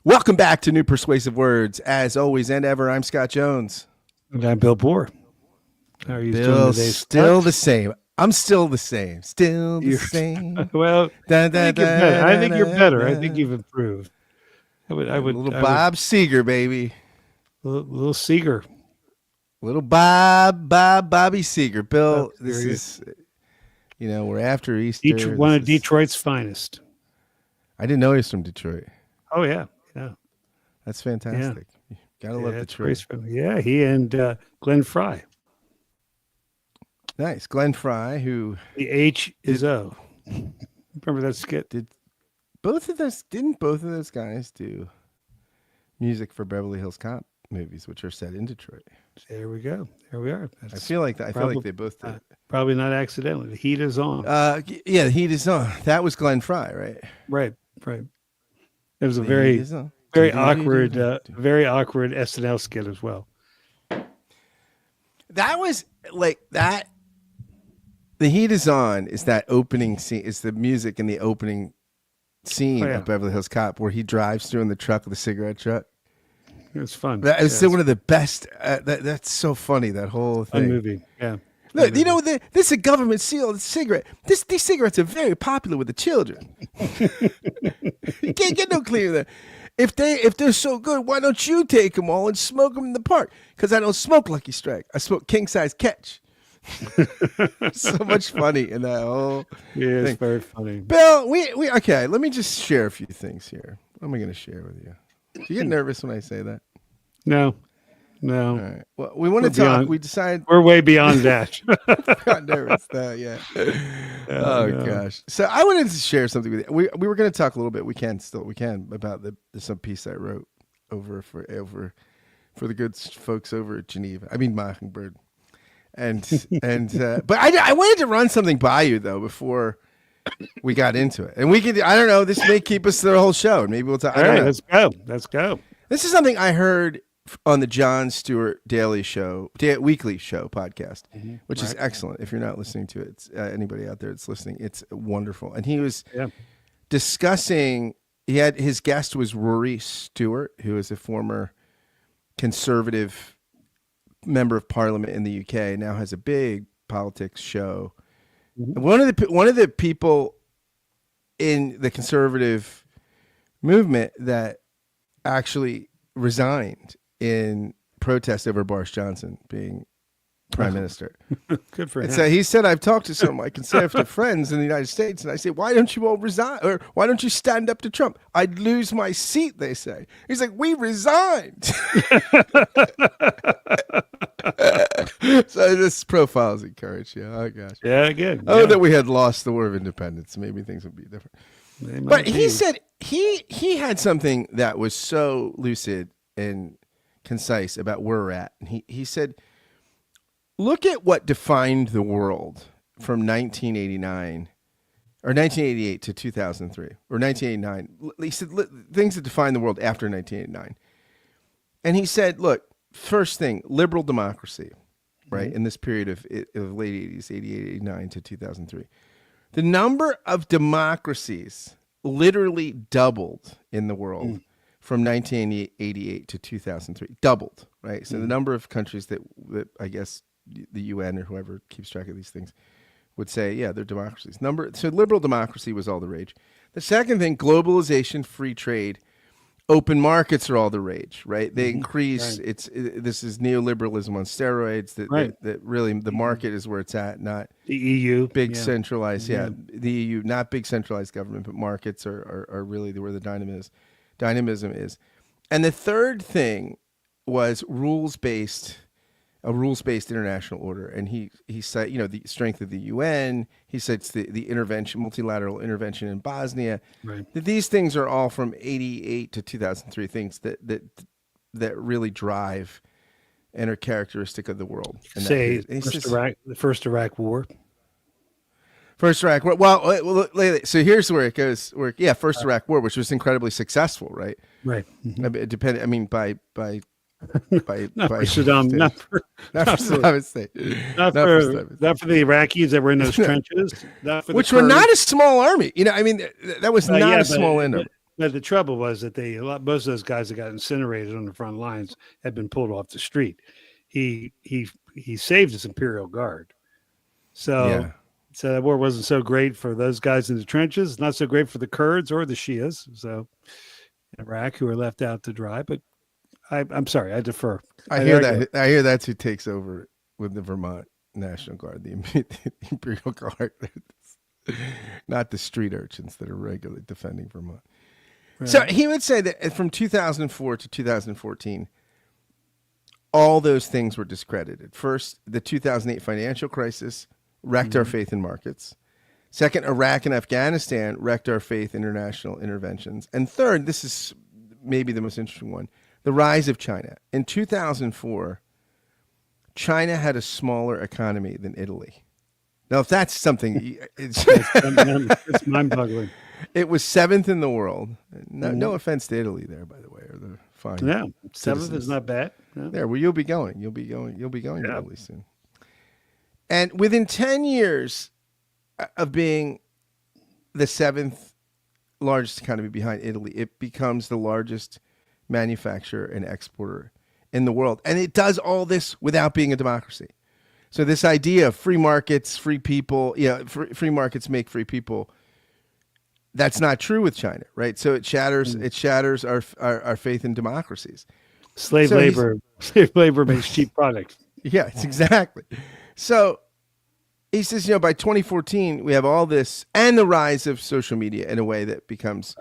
Welcome back to New Persuasive Words. As always and ever, I'm Scott Jones. And I'm Bill Bohr. How are you doing Bill, today, still Scott? the same. I'm still the same. Still the You're- same. Well, Da, I da, think you're da, better. I da, think you're da, better. I da. think you've improved. Little Bob Seger, baby. Little Seeger. Little Bobby Seger. Bill, Bob this Seger. is, we're after Easter. One This of is- Detroit's finest. I didn't know he was from Detroit. Oh yeah, yeah. That's fantastic. Gotta love It's Detroit. graceful. Yeah, he and Glenn Fry. Nice. Glenn Fry, who The H is O. Remember that skit? didn't both of those guys do music for Beverly Hills Cop movies, which are set in Detroit? There we go. There we are. I feel like they both did. Probably not accidentally. The heat is on. Yeah, the heat is on. That was Glenn Fry, right? Right. It was a The very, heat is on. very awkward SNL skit as well. That was like that. The heat is on is that opening scene. Is the music in the opening scene Oh, yeah. of Beverly Hills Cop where he drives through in the truck with a cigarette truck. It was fun. That is Yeah, still one of the best. That's so funny. That whole fun thing. movie. Yeah. Look, this is a government sealed cigarette. These cigarettes are very popular with the children. You can't get no clearer than if they're so good, why don't you take them all and smoke them in the park? Because I don't smoke Lucky Strike. I smoke King Size Catch. So much funny in that whole Yeah, it's thing. very funny. Bill, we okay. Let me just share a few things here. What am I going to share with you? Do you get nervous when I say that? No. All right. Well, we want to We're talk. beyond- We decided. We're way beyond that. Got nervous though, yeah. Oh no. gosh. So I wanted to share something with you. We were going to talk a little bit. We can about some piece I wrote over for the good folks over at Geneva. I mean Mockingbird. And but I wanted to run something by you though before we got into it. And we could, I don't know, this may keep us the whole show. And maybe we'll talk. I All don't right, know. let's go. Let's go. This is something I heard on the Jon Stewart Daily Show, weekly show podcast, which is excellent. If you're not listening to it, it's, anybody out there that's listening, it's wonderful. And he was discussing. His guest was Rory Stewart, who is a former conservative member of Parliament in the UK. Now has a big politics show. And one of the people in the conservative movement that actually resigned in protest over Boris Johnson being prime minister. Good for him. And so he said, I've talked to some of my conservative friends in the United States, and I say, why don't you all resign? Or why don't you stand up to Trump? I'd lose my seat, they say. He's like, we resigned. So this profile is encouraged. Yeah, oh gosh. Yeah, good. Oh, yeah. that we had lost the War of Independence. Maybe things would be different. They might But be. he said he had something that was so lucid and concise about where we're at. And he said, look at what defined the world from 1989 or 1988 to 2003 or 1989. He said things that defined the world after 1989. And he said, look, first thing, liberal democracy, right? In this period of late 80s, 88, 89 to 2003. The number of democracies literally doubled in the world from 1988 to 2003. Doubled, right? So the number of countries that I guess the UN or whoever keeps track of these things would say, yeah, they're democracies. So liberal democracy was all the rage. The second thing, globalization, free trade, open markets are all the rage, right? They increase. Right. This is neoliberalism on steroids. That really the market is where it's at, not The EU. big centralized. Yeah, the EU, not big centralized government, but markets are really where the dynamism is. And the third thing was a rules-based international order. And he said, the strength of the UN. He cites the intervention, multilateral intervention in Bosnia. Right. These things are all from 88 to 2003 things that really drive and are characteristic of the world. in that Say period. And he says- the first Iraq War. First Iraq War. Well, so here's where it goes. First Iraq War, which was incredibly successful, right? Right. I mean, it depended. I mean, by Not for Saddam. Not for Saddam Hussein. not for the Iraqis that were in those trenches. Not for Which the were Kurds. not a small army. I mean, that was not Yeah, a small but number. But the trouble was that most of those guys that got incinerated on the front lines had been pulled off the street. He saved his Imperial Guard. So Yeah. so that war wasn't so great for those guys in the trenches, not so great for the Kurds or the Shias. So Iraq, who were left out to dry. But I'm sorry, I defer. I hear that. I hear that's who takes over with the Vermont National Guard, the Imperial Guard, not the street urchins that are regularly defending Vermont. Right. So he would say that from 2004 to 2014, all those things were discredited. First, the 2008 financial crisis wrecked our faith in markets. Second, Iraq and Afghanistan wrecked our faith in international interventions. And third, this is maybe the most interesting one, the rise of China. In 2004, China had a smaller economy than Italy. Now, if that's something, it's mind-boggling. It was seventh in the world. No offense to Italy there, by the way, or the fine. Yeah, seventh is not bad. No. There, well, you'll be going to Italy soon. And within 10 years of being the seventh largest economy behind Italy, it becomes the largest manufacturer and exporter in the world. And it does all this without being a democracy. So this idea of free markets, free people, free markets make free people, that's not true with China, right? So it shatters our faith in democracies. Slave labor makes cheap products. Yeah, exactly. So he says, by 2014, we have all this and the rise of social media in a way that becomes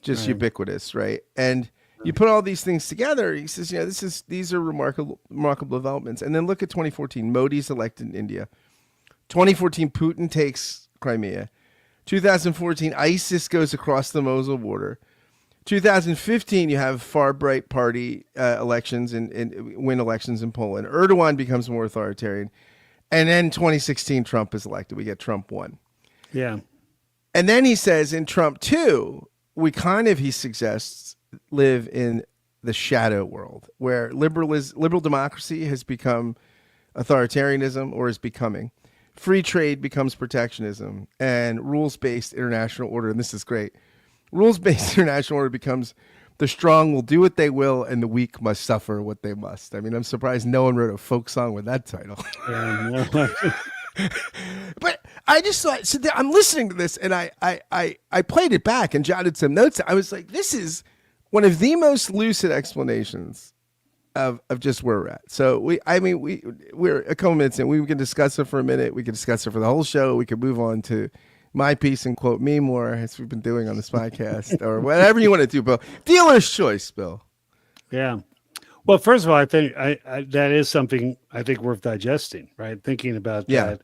ubiquitous, right? And you put all these things together, he says, these are remarkable developments. And then look at 2014, Modi's elected in India. 2014, Putin takes Crimea. 2014, ISIS goes across the Mosul border. 2015, you have far-right party elections and win elections in Poland. Erdogan becomes more authoritarian. And then 2016, Trump is elected. We get Trump 1. Yeah. And then he says in Trump 2, we he suggests, live in the shadow world where liberal democracy has become authoritarianism or is becoming. Free trade becomes protectionism, and rules-based international order, and this is great, rules-based international order becomes the strong will do what they will and the weak must suffer what they must. I mean, I'm surprised no one wrote a folk song with that title. But I just thought, so I'm listening to this, and I played it back and jotted some notes. I was like, this is one of the most lucid explanations of just where we're at. So we're a couple minutes in. We can discuss it for a minute. We can discuss it for the whole show. We could move on to my piece and quote me more, as we've been doing on this podcast, or whatever you want to do, Bill. Dealer's choice, Bill. Yeah. Well, first of all, I think that is something I think worth digesting, right? Thinking about that.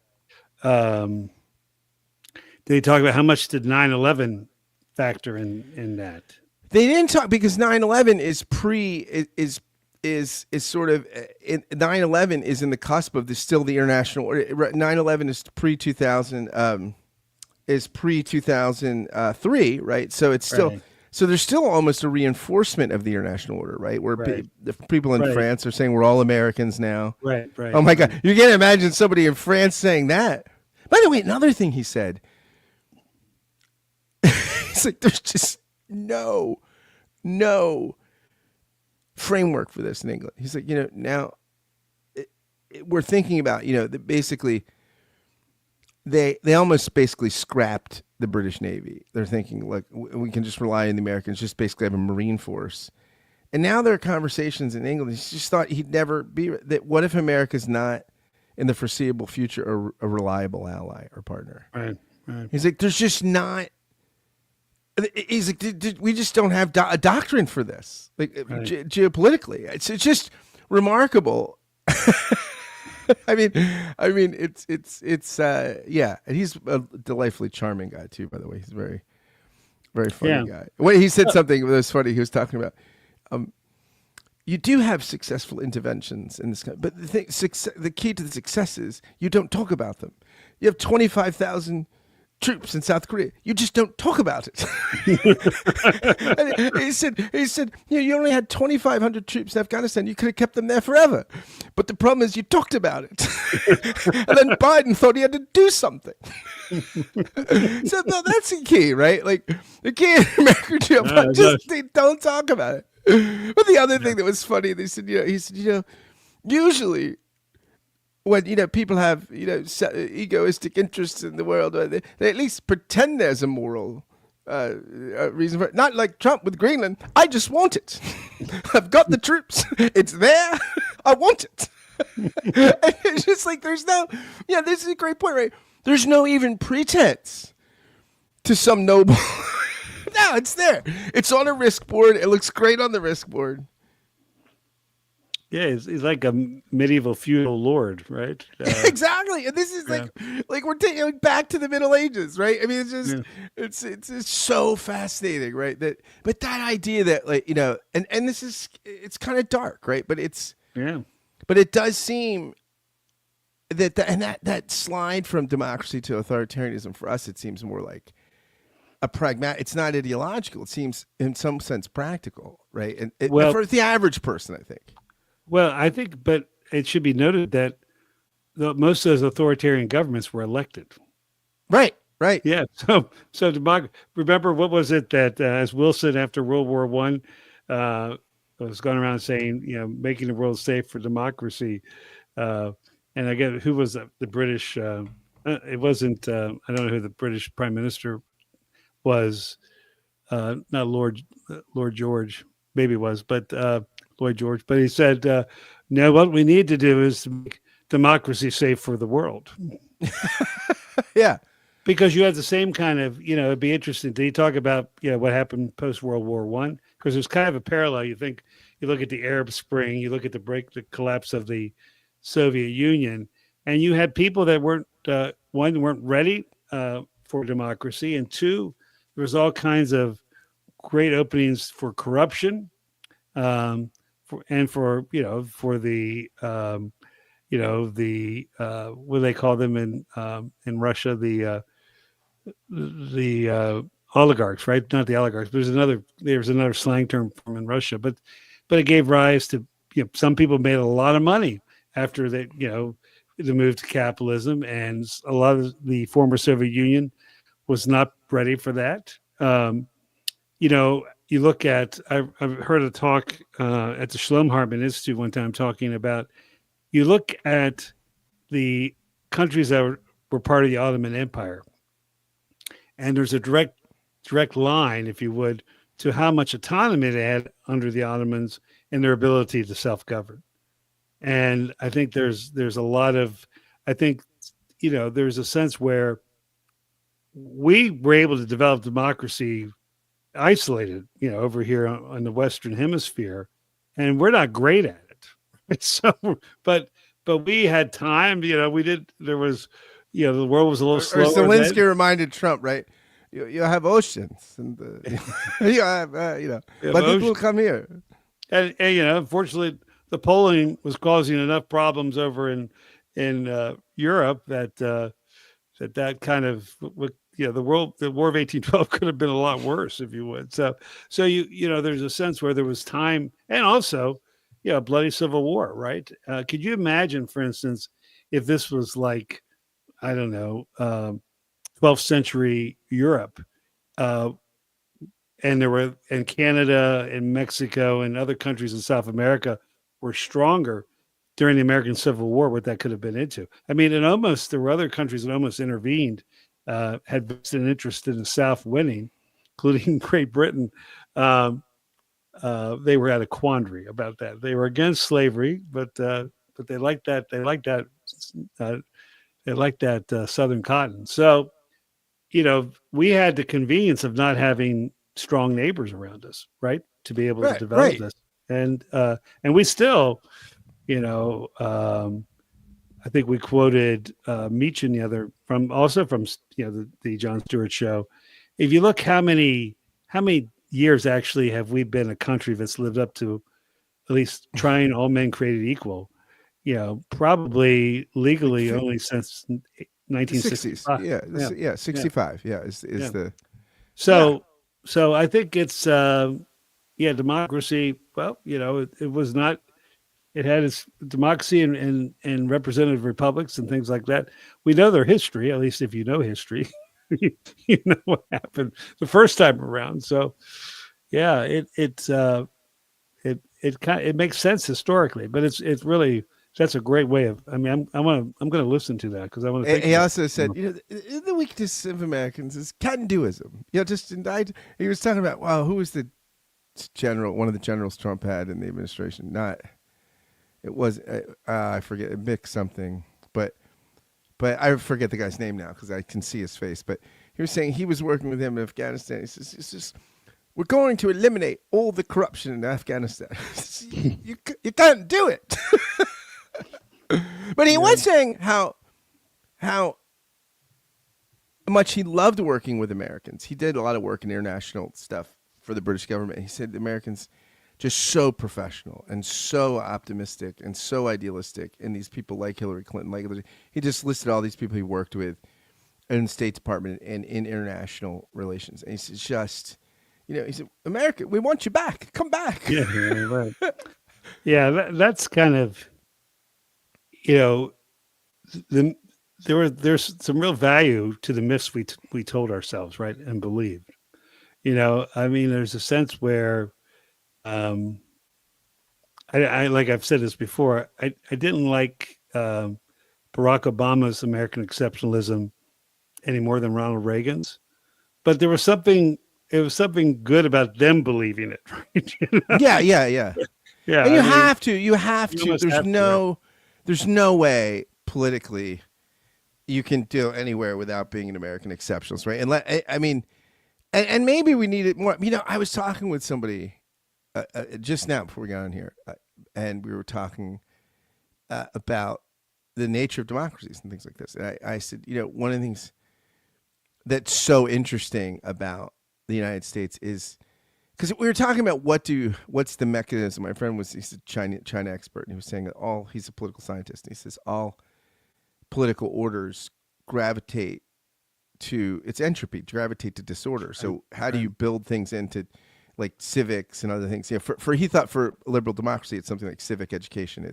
They talk about how much did 9/11 factor in that? They didn't talk because 9/11 is sort of 9/11 is in the cusp of still the international order. 9/11 is pre-2000 is pre-2003, right? So it's still so there's still almost a reinforcement of the international order, right? Where the people in France are saying we're all Americans now. Right. Oh my God, you can't imagine somebody in France saying that. By the way, another thing he said, he's like, there's just no framework for this in England. He's like, now we're thinking about, that basically they almost basically scrapped the British Navy. They're thinking, look, we can just rely on the Americans, just basically have a Marine force. And now there are conversations in England. He just thought he'd never be that. What if America's not in the foreseeable future a reliable ally or partner? Right. He's like, there's just not. He's like, we just don't have a doctrine for this, like geopolitically. It's just remarkable. I mean, it's yeah. And he's a delightfully charming guy too, by the way. He's a very, very funny guy. When he said something that was funny, he was talking about, you do have successful interventions in this country, but the key to the success is you don't talk about them. You have 25,000 troops in South Korea. You just don't talk about it. And he said, you only had 2,500 troops in Afghanistan. You could have kept them there forever. But the problem is you talked about it. And then Biden thought he had to do something. So no, that's the key, right? Like the key in American they don't talk about it. But the other thing that was funny, he said, usually when people have egoistic interests in the world, they at least pretend there's a moral reason for it. Not like Trump with Greenland. I just want it. I've got the troops. It's there. I want it. And it's just like there's no. Yeah, this is a great point, right? There's no even pretense to some noble. No, it's there. It's on a risk board. It looks great on the risk board. Yeah, he's like a medieval feudal lord, right? Exactly, and this is like we're taking back to the Middle Ages, right? I mean, it's just it's so fascinating, right? But that idea that and this is it's kind of dark, right? But but it does seem that slide from democracy to authoritarianism for us, it seems more like a pragmatic. It's not ideological. It seems in some sense practical, right? And for the average person, I think. Well, I think, but it should be noted that most of those authoritarian governments were elected. Right. Yeah. So remember, what was it that as Wilson after World War I was going around saying, making the world safe for democracy. And again, who was the British? It wasn't, I don't know who the British Prime Minister was. Not Lord George, maybe it was, but Lloyd George, but he said, no, what we need to do is to make democracy safe for the world. Yeah. Because you had the same kind of, it'd be interesting. Did he talk about, what happened post World War I? Because there's kind of a parallel. You look at the Arab Spring, you look at the collapse of the Soviet Union, and you had people that weren't ready for democracy, and two, there was all kinds of great openings for corruption. For the what do they call them in Russia, the oligarchs, right? Not the oligarchs, but there's another slang term for them in Russia, but it gave rise to some people made a lot of money after they the move to capitalism, and a lot of the former Soviet Union was not ready for that. You look at, I've heard a talk at the Shalom Hartman Institute one time talking about, you look at the countries that were part of the Ottoman Empire, and there's a direct line, if you would, to how much autonomy they had under the Ottomans and their ability to self-govern. And I think there's a lot of, there's a sense where we were able to develop democracy isolated, over here on the Western Hemisphere, and we're not great at it. So, but we had time. We did. There was, the world was a little slower. Zelensky reminded Trump, right? You have oceans, and you have, let people come here. And unfortunately, the polling was causing enough problems over in Europe that kind of. The War of 1812 could have been a lot worse, if you would. So there's a sense where there was time, and also, a bloody civil war, right? Could you imagine, for instance, if this was like, I don't know, 12th century Europe, and Canada and Mexico and other countries in South America were stronger during the American Civil War, what that could have been into. I mean, there were other countries that almost intervened. Had vested an interest in the South winning, including Great Britain. They were at a quandary about that. They were against slavery, but they liked that. They liked that Southern cotton. So, we had the convenience of not having strong neighbors around us, right, to be able to develop this. And we still, I think we quoted Meechin from the Jon Stewart show. If you look how many years actually have we been a country that's lived up to at least trying all men created equal, probably legally only since 60s. 1965. Yeah, Yeah. 65. Yeah, is Yeah. the yeah. So I think it's democracy. Well, it was not. It had its democracy and representative republics and things like that. We know their history, at least if you know history, you know what happened the first time around. So yeah, it makes sense historically, but it's really that's a great way of. I mean, I'm going to listen to that because I want to think. He About also said, the weakness of Americans is can-doism. He was talking about, wow, who was the general, one of the generals Trump had in the administration? It was, I forget, Mick something, but I forget the guy's name now because I can see his face. But he was saying he was working with him in Afghanistan. He says, it's just, we're going to eliminate all the corruption in Afghanistan. you can't do it. But he was saying how much he loved working with Americans. He did a lot of work in international stuff for the British government. He said the Americans just so professional and so optimistic and so idealistic, and these people like Hillary Clinton, he just listed all these people he worked with in the State Department and in international relations. And he said, he said, America, we want you back. Come back. Yeah, right. Yeah, that's kind of, there's some real value to the myths we told ourselves, right, and believed. I mean, there's a sense where, I like I've said this before, I didn't like Barack Obama's American exceptionalism any more than Ronald Reagan's, but there was something. It was something good about them believing it, right? Yeah. Yeah, And you have to. Right? There's no way politically you can do anywhere without being an American exceptionalist, right? And maybe we need it more. I was talking with somebody just now before we got on here, and we were talking about the nature of democracies and things like this. And I said, one of the things that's so interesting about the United States is because we were talking about what's the mechanism. My friend he's a China expert, and he was saying that he's a political scientist, and he says all political orders gravitate to entropy, gravitate to disorder. So how do you build things into like civics and other things? For he thought for liberal democracy, it's something like civic education.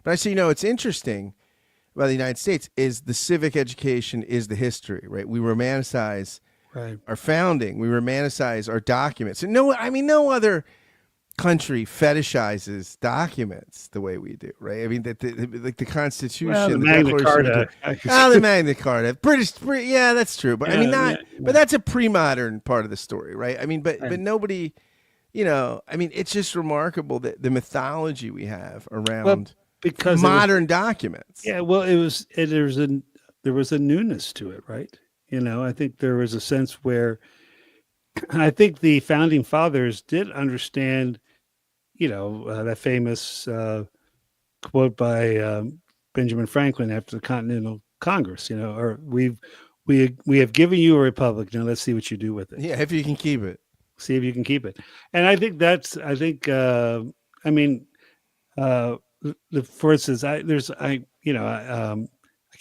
But I say, it's interesting about the United States is the civic education is the history, right? We romanticize our founding. We romanticize our documents. And no other country fetishizes documents the way we do, right? I mean, like the Constitution, the Magna Carta. The Magna Carta, British, yeah, that's true. But but that's a pre-modern part of the story, right? I mean, but nobody, it's just remarkable that the mythology we have around because modern documents. Yeah, well, there was a newness to it, right? I think there was a sense where I think the founding fathers did understand, that famous quote by Benjamin Franklin after the Continental Congress, or we have given you a republic. Now let's see what you do with it. Yeah, if you can keep it. See if you can keep it. And I think for instance, I can't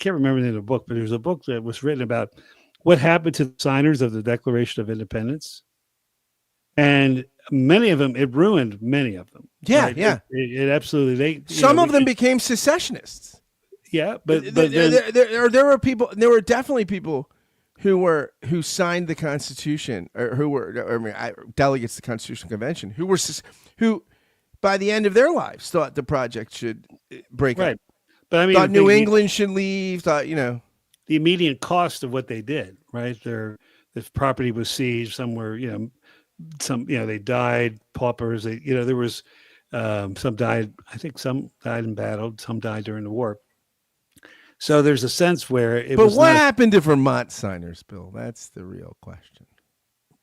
remember the name of the book, but there's a book that was written about what happened to the signers of the Declaration of Independence. And many of them, it ruined many of them. Yeah, right? yeah. It absolutely. Some of them became secessionists. Yeah, but there were people. There were definitely people who signed the Constitution, or who were delegates to the Constitutional Convention, who by the end of their lives thought the project should break up. But thought New England should leave. Thought the immediate cost of what they did. Right, the property was seized. Some were they died, paupers. There was some died. I think some died in battle. Some died during the war. So there's a sense where it was. But what happened to Vermont signers, Bill? That's the real question.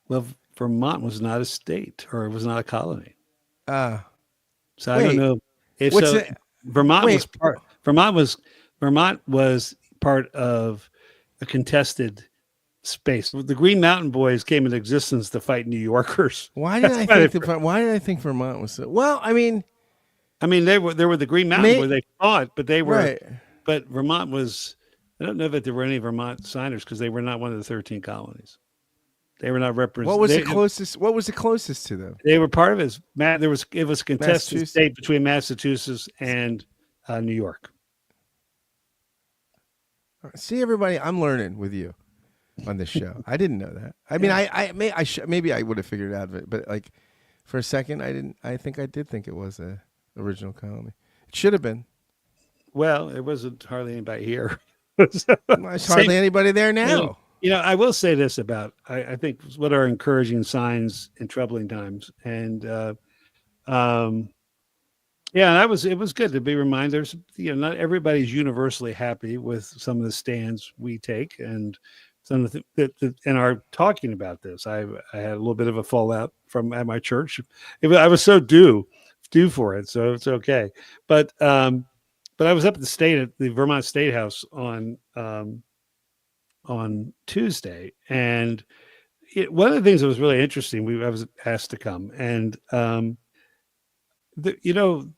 Well, Vermont was not a state, or it was not a colony. So wait, I don't know if so. Vermont was part of a contested space. The Green Mountain Boys came into existence to fight New Yorkers. Why did I think Vermont was so? Well, I mean, they were the Green Mountain Boys. They fought, but they were. Right. But Vermont was I don't know that there were any Vermont signers because they were not one of the 13 colonies. They were not What was the represented. closest? What was the closest to them? They were part of it. It was a contested Massachusetts. state between Massachusetts and New York. See, everybody, I'm learning with you on this show. I didn't know that. I mean, maybe I would have figured it out, but like for a second, I didn't. I think I did think it was a original colony. It should have been. Well, there wasn't hardly anybody here. There's hardly anybody there now. I will say this about I think what are encouraging signs in troubling times, and yeah, it was good to be reminded. Not everybody's universally happy with some of the stands we take, and some of and are talking about this. I had a little bit of a fallout at my church. I was so due for it, so it's okay. But I was up at the Vermont State House on Tuesday, and one of the things that was really interesting. I was asked to come, and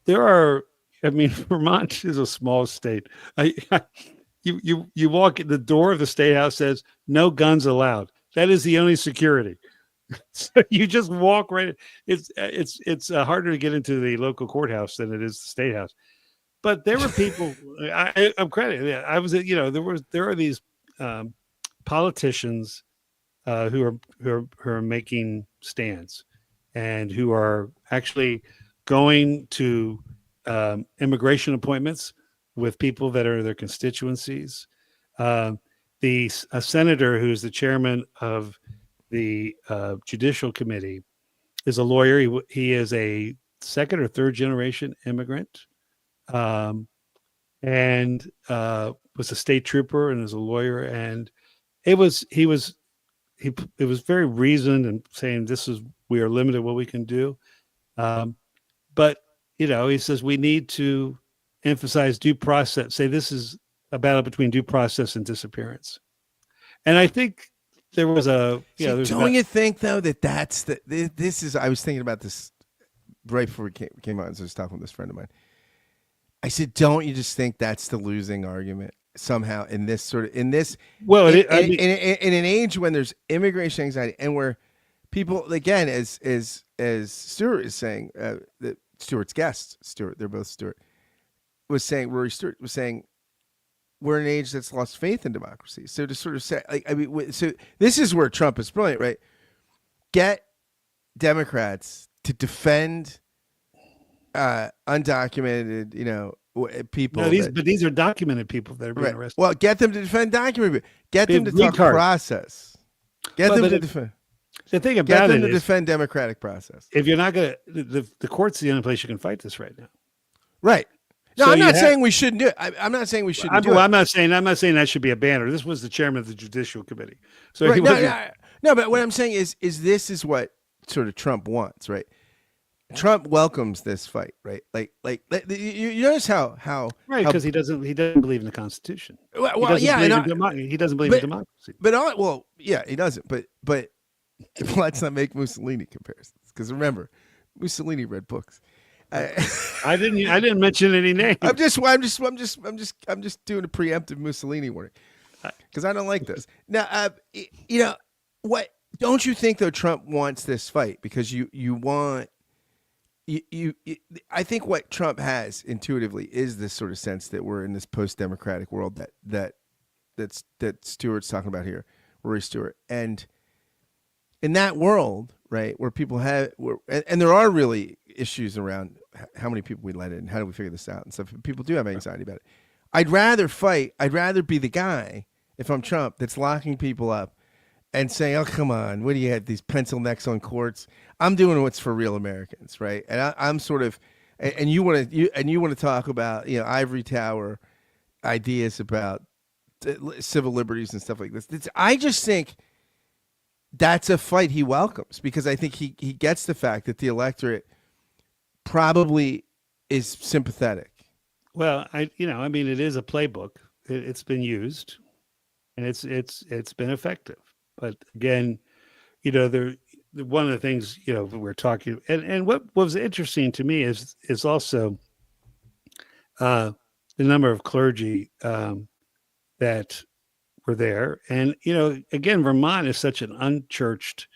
there are. I mean, Vermont is a small state. You walk in the door of the State House says no guns allowed. That is the only security. So you just walk right. It's harder to get into the local courthouse than it is the State House. But there were people. I'm credited. Yeah, I was. There are these politicians who are making stands and who are actually going to immigration appointments with people that are their constituencies. A senator who's the chairman of the Judicial Committee is a lawyer. He is a second or third generation immigrant, and was a state trooper and is a lawyer. And he was very reasoned and saying we are limited what we can do. But he says we need to emphasize due process. Say this is a battle between due process and disappearance. And I think there was a don't you think though that's this is? I was thinking about this right before we came on. So I was talking with this friend of mine. I said, don't you just think that's the losing argument somehow in this in an age when there's immigration anxiety and where people again as Stuart is saying that Stuart's guest Stuart, they're both Stuart, was saying Rory Stewart was saying we're in an age that's lost faith in democracy. So to sort of say so this is where Trump is brilliant, right? Get Democrats to defend undocumented, people. No, these are documented people that are being arrested. Well, get them to defend documented people. Get them to talk process. Get them to defend. The thing about get them to defend democratic process. If you're not going to, the court's the only place you can fight this right now. Right. No, so I'm not saying we shouldn't do it. I'm not saying we shouldn't do it. I'm not saying that should be a banner. This was the chairman of the Judicial Committee. So right. No, but what I'm saying is this is what sort of Trump wants, right? Trump welcomes this fight, right? Like you notice how right, because he doesn't believe in the Constitution. Well, he doesn't believe in democracy. But he doesn't. But let's not make Mussolini comparisons, because remember, Mussolini read books. I didn't mention any names. I'm just doing a preemptive Mussolini warning because I don't like this. Now, what? Don't you think though Trump wants this fight because you want. I think what Trump has intuitively is this sort of sense that we're in this post-democratic world that Stewart's talking about here, Rory Stewart, and in that world, right, where people and there are really issues around how many people we let in, how do we figure this out and stuff. People do have anxiety about it. I'd rather fight. I'd rather be the guy if I'm Trump that's locking people up and saying, "Oh, come on, what do you have these pencil necks on courts?" I'm doing what's for real Americans, right? And I'm sort of, and you want to talk about ivory tower ideas about civil liberties and stuff like this. I just think that's a fight he welcomes because I think he gets the fact that the electorate probably is sympathetic. Well, it is a playbook. It's been used, and it's been effective. But again, one of the things we're talking, and what was interesting to me is also the number of clergy that were there. And, again, Vermont is such an unchurched,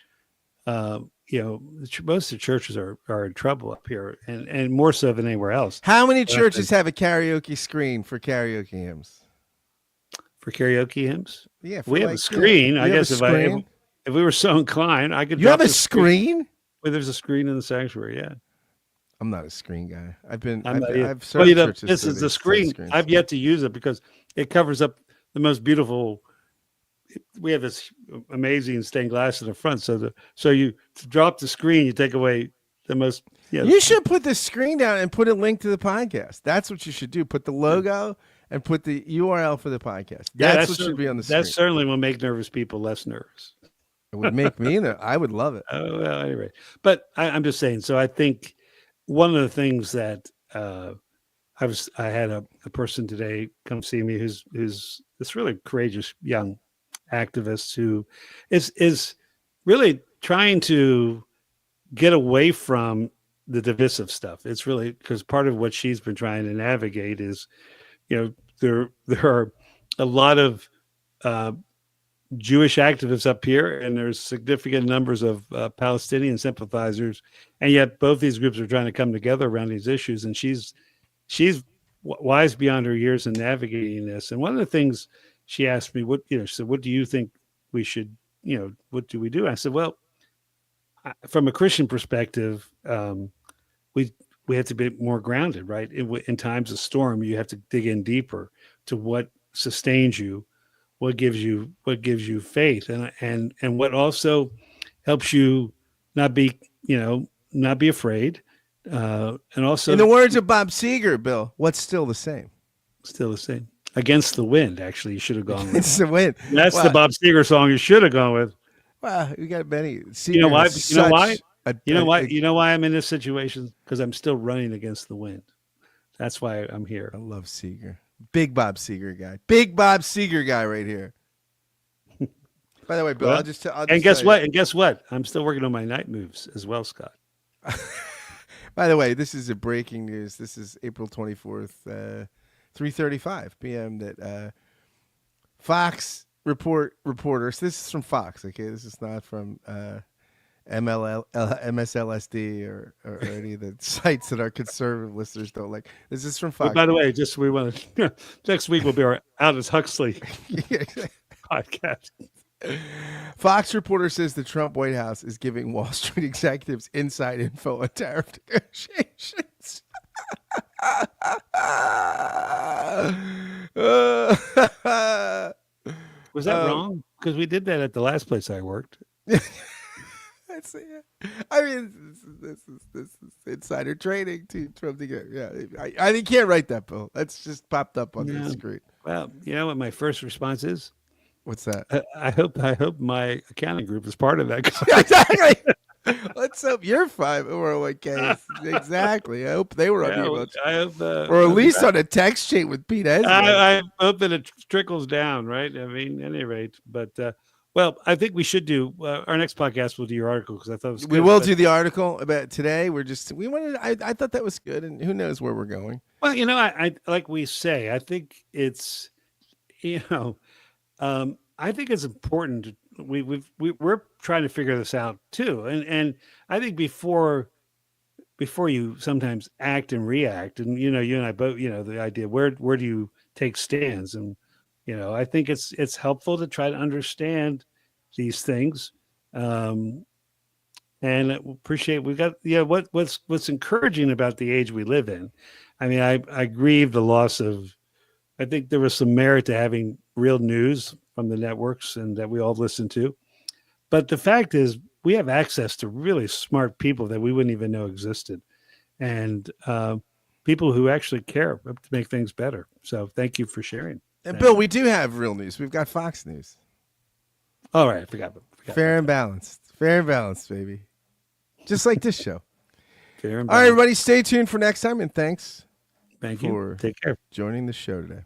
most of the churches are in trouble up here, and more so than anywhere else. How many churches have a karaoke screen for karaoke hymns? For karaoke hymns? Yeah, we have a screen. I guess if we were so inclined, I could. You have a screen? Well, there's a screen in the sanctuary. Yeah. I'm not a screen guy. I've served churches. This is the screen. I've yet to use it because it covers up the most beautiful. We have this amazing stained glass in the front, so you to drop the screen, you take away the most. Yeah, you should put the screen down and put a link to the podcast. That's what you should do. Put the logo and put the URL for the podcast. That's what should be on the screen. That certainly will make nervous people less nervous. It would make me. I would love it. Oh, well, anyway, but I'm just saying. So I think one of the things that I had a person today come see me who's this really courageous young activist who is really trying to get away from the divisive stuff. It's really because part of what she's been trying to navigate is, there are a lot of Jewish activists up here, and there's significant numbers of Palestinian sympathizers, and yet both these groups are trying to come together around these issues. And she's wise beyond her years in navigating this. And one of the things she asked me, she said, "What do you think we should, what do we do?" I said, "Well, from a Christian perspective, we have to be more grounded, right? In times of storm, you have to dig in deeper to what sustains you." What gives you faith, and what also helps you not be afraid, and also, in the words of Bob Seger, Bill, what's still the same? Still the same. Against the wind. Actually, you should have gone with. It's the wind. That's the Bob Seger song you should have gone with. Well, we got many. You know why? You know why I'm in this situation? Because I'm still running against the wind. That's why I'm here. I love Seger. Big Bob Seger guy. Big Bob Seger guy right here. By the way, Bill, well, I'll just guess what? And guess what? I'm still working on my night moves as well, Scott. By the way, this is a breaking news. This is April 24th, 3:35 p.m. that Fox reporters. This is from Fox, okay? This is not from MSLSD or any of the sites that our conservative listeners don't like. This is from Fox. By the way, we want to next week will be our Aldous Huxley podcast. Fox reporter says the Trump White House is giving Wall Street executives inside info on tariff negotiations. Was that wrong? Because we did that at the last place I worked. I mean, this is insider trading to Trump to get. Yeah, I can't write that, Bill. That's just popped up on the screen. Well, you know what my first response is? What's that? I hope my accounting group is part of that. Exactly. Let's hope you're 501k. Exactly. I hope they were on the email. I hope, or at least on a text chain with Pete Esmond. I hope that it trickles down, right? I mean, at any rate, but. Well, I think we should do our next podcast. We'll do your article because I thought it was good. We will do the article about today. I thought that was good, and who knows where we're going. Well, I like we say. I think it's, I think it's important. We're trying to figure this out too, and I think before you sometimes act and react, and you and I both, the idea where do you take stands and. I think it's helpful to try to understand these things, and appreciate we've got what's encouraging about the age we live in. I mean, I grieve the loss of. I think there was some merit to having real news from the networks and that we all listen to, but the fact is we have access to really smart people that we wouldn't even know existed, and people who actually care to make things better. So thank you for sharing. And Bill, we do have real news. We've got Fox News. All right, I forgot. Fair and balanced, baby. Just like this show. Fair and balanced. All right, everybody, stay tuned for next time, and thanks. Thank you. Take care. Joining the show today.